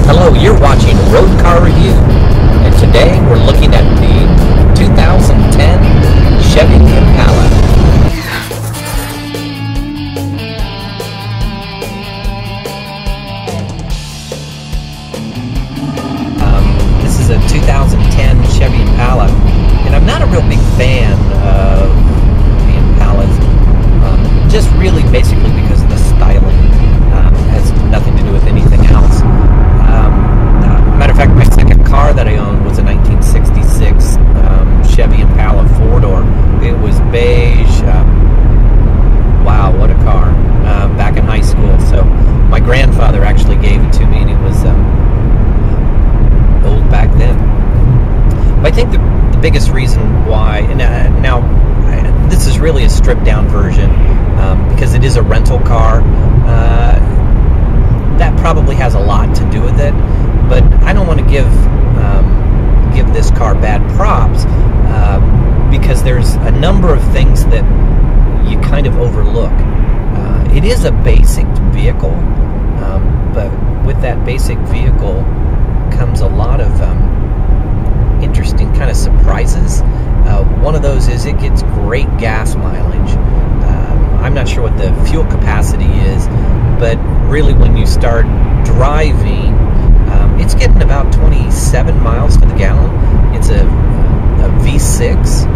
Hello, you're watching Road Car Review, and today we're looking at the 2010 Chevy Impala. This is a 2010 Chevy Impala, and I'm not a real big fan of the Impalas, just really basically because of the styling. Has nothing to do with anything else. Matter of fact, my second car that I owned was a 1966 Chevy Impala four-door. It was beige. Wow, what a car. Back in high school. So my grandfather actually gave it to me, and it was old back then. But I think the biggest reason why, and now this is really a stripped-down version because it is a rental car. That probably has a lot to do with it, but I don't want to give this car bad props because there's a number of things that you kind of overlook. It is a basic vehicle, but with that basic vehicle comes a lot of interesting kind of surprises. One of those is it gets great gas mileage. I'm not sure what the fuel capacity is, but really when you start driving, it's getting about 27 miles to the gallon. It's a V6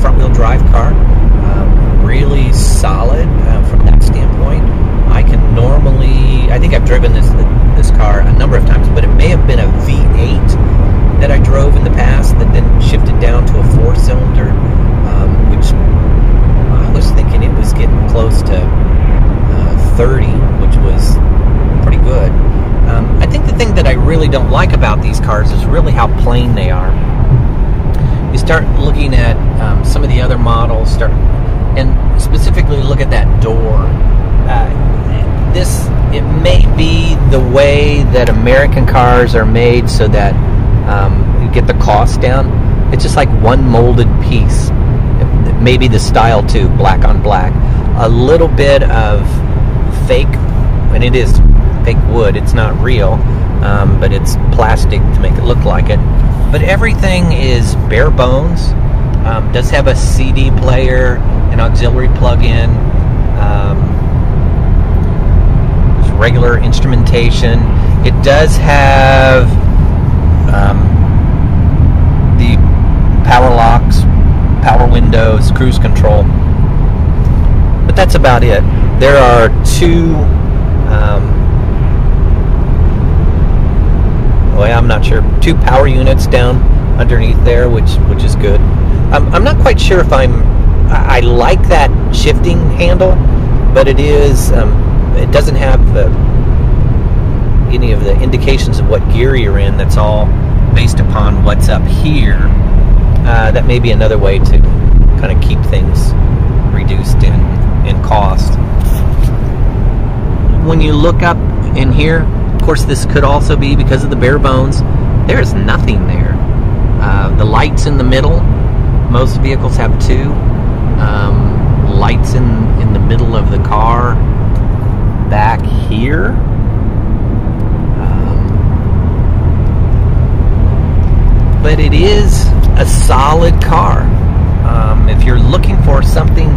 front-wheel drive car, really solid from that standpoint. I think I've driven this car a number of times, but it may have been a V8 that I drove in the past that then shifted down to a four-cylinder, which I was thinking it was getting close to 30, which was pretty good. I think the thing that I really don't like about these cars is really how plain they are. You start looking at some of the other models, and specifically look at that door. It may be the way that American cars are made so that you get the cost down. It's just like one molded piece. Maybe the style too, black on black. A little bit of fake, and it is fake wood, it's not real, but it's plastic to make it look like it. But everything is bare bones. Does have a CD player, an auxiliary plug-in, there's regular instrumentation. It does have the power locks, power windows, cruise control, but that's about it. There are two, I'm not sure, two power units down underneath there, which is good. I'm not quite sure if I like that shifting handle, but it is, it doesn't have any of the indications of what gear you're in. That's all based upon what's up here. That may be another way to kind of keep things reduced in cost. When you look up in here, of course this could also be because of the bare bones, there's nothing there. The lights in the middle, most vehicles have two lights in the middle of the car back here. But it is a solid car. If you're looking for something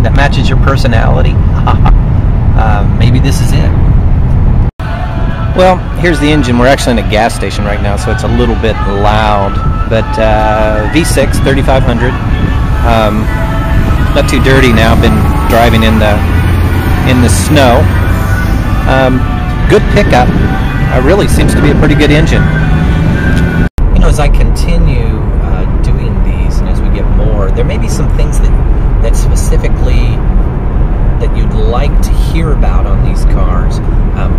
that matches your personality, maybe this is it. Well, here's the engine. We're actually in a gas station right now, so it's a little bit loud. But V6 3500, not too dirty now. Been driving in the snow. Good pickup. Really seems to be a pretty good engine. You know, as I continue doing these, and as we get more, there may be some things that specifically that you'd like to hear about on these cars.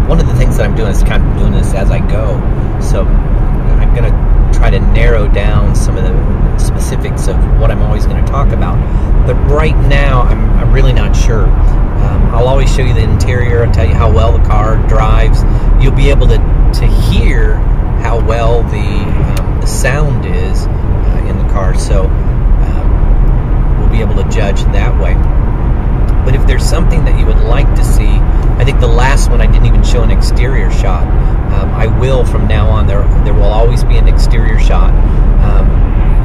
One of the things that I'm doing is kind of doing this as I go, so I'm going to try to narrow down some of the specifics of what I'm always going to talk about. But right now, I'm really not sure. I'll always show you the interior. I'll tell you how well the car drives. You'll be able to hear how well the sound is in the car. So we'll be able to judge that way. But if there's something that you would like to see, I think the last one I didn't even show an shot. I will, from now on, there will always be an exterior shot.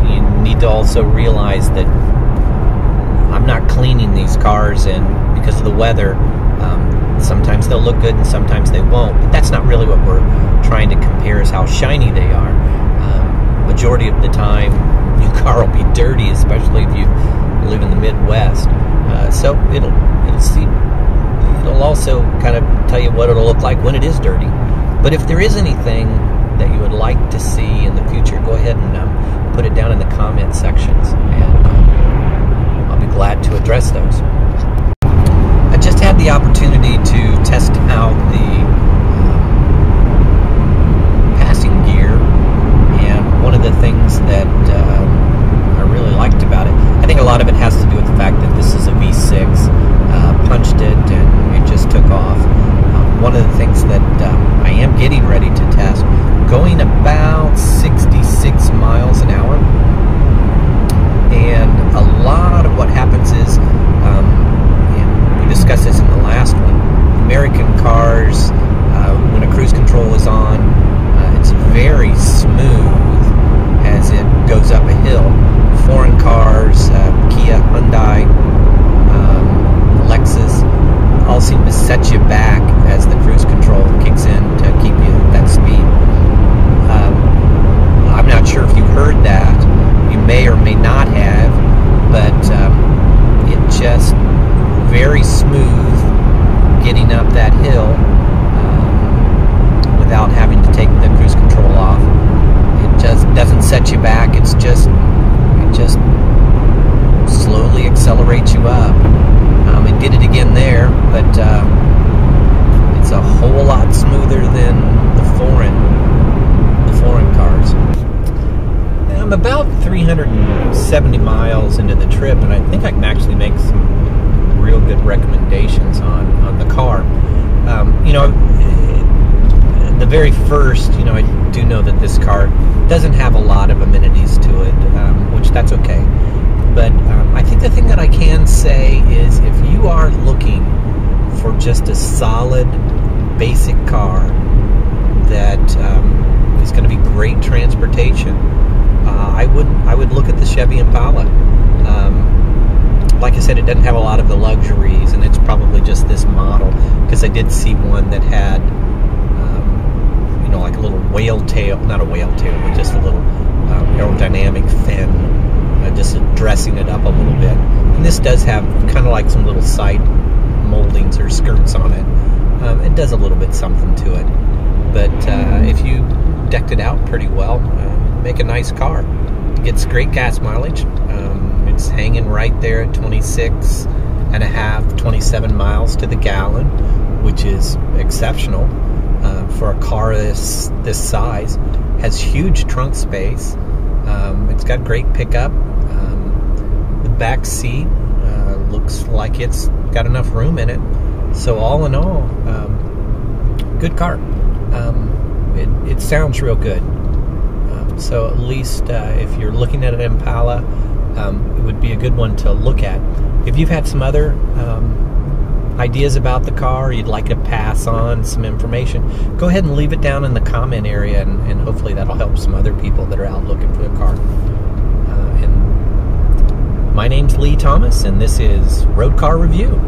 You need to also realize that I'm not cleaning these cars, and because of the weather, sometimes they'll look good and sometimes they won't. But that's not really what we're trying to compare, is how shiny they are. Majority of the time, your car will be dirty, especially if you live in the Midwest. So it'll also kind of tell you what it'll look like when it is dirty. But if there is anything that you would like to see in the future, go ahead and put it down in the comment sections, and I'll be glad to address those. I just had the opportunity to test out the passing gear, and one of the things that I really liked about it, I think a lot of it has to do with the fact that this is a V6. Punched it and it just took off. One of the things that I am getting ready to test, going about 66 miles an hour, and a lot of what happens is, and we discussed this in the last one, American cars, when a cruise control is on, it's very smooth as it goes up a hill. Foreign cars, Kia, Hyundai, Lexus, all seem to set you back as the cruise control kicks in to keep you at that speed. I'm not sure if you heard that. You may or may not have, but it just very smooth getting up that hill without having to take the cruise control off. It just doesn't set you back. It just slowly accelerates you up. It did it again there, but it's a whole lot smoother than the foreign cars. I'm about 370 miles into the trip, and I think I can actually make some real good recommendations on the car. The very first, I do know that this car doesn't have a lot of amenities to it, which that's okay. But I think the thing that I can say is, if you are looking for just a solid, basic car that is going to be great transportation, I would look at the Chevy Impala. Like I said, it doesn't have a lot of the luxuries, and it's probably just this model, because I did see one that had, like a little whale tail, not a whale tail, but just a little aerodynamic fin, just dressing it up a little bit. And this does have kind of like some little side moldings or skirts on it. It does a little bit something to it. But if you decked it out pretty well, make a nice car. It gets great gas mileage. It's hanging right there at 26 and a half, 27 miles to the gallon, which is exceptional for a car this size. Has huge trunk space. It's got great pickup. The back seat looks like it's got enough room in it. So all in all, good car. It sounds real good. So at least if you're looking at an Impala, it would be a good one to look at. If you've had some other ideas about the car, you'd like to pass on some information, go ahead and leave it down in the comment area, and hopefully that'll help some other people that are out looking for the car. And my name's Lee Thomas, and this is Road Car Review.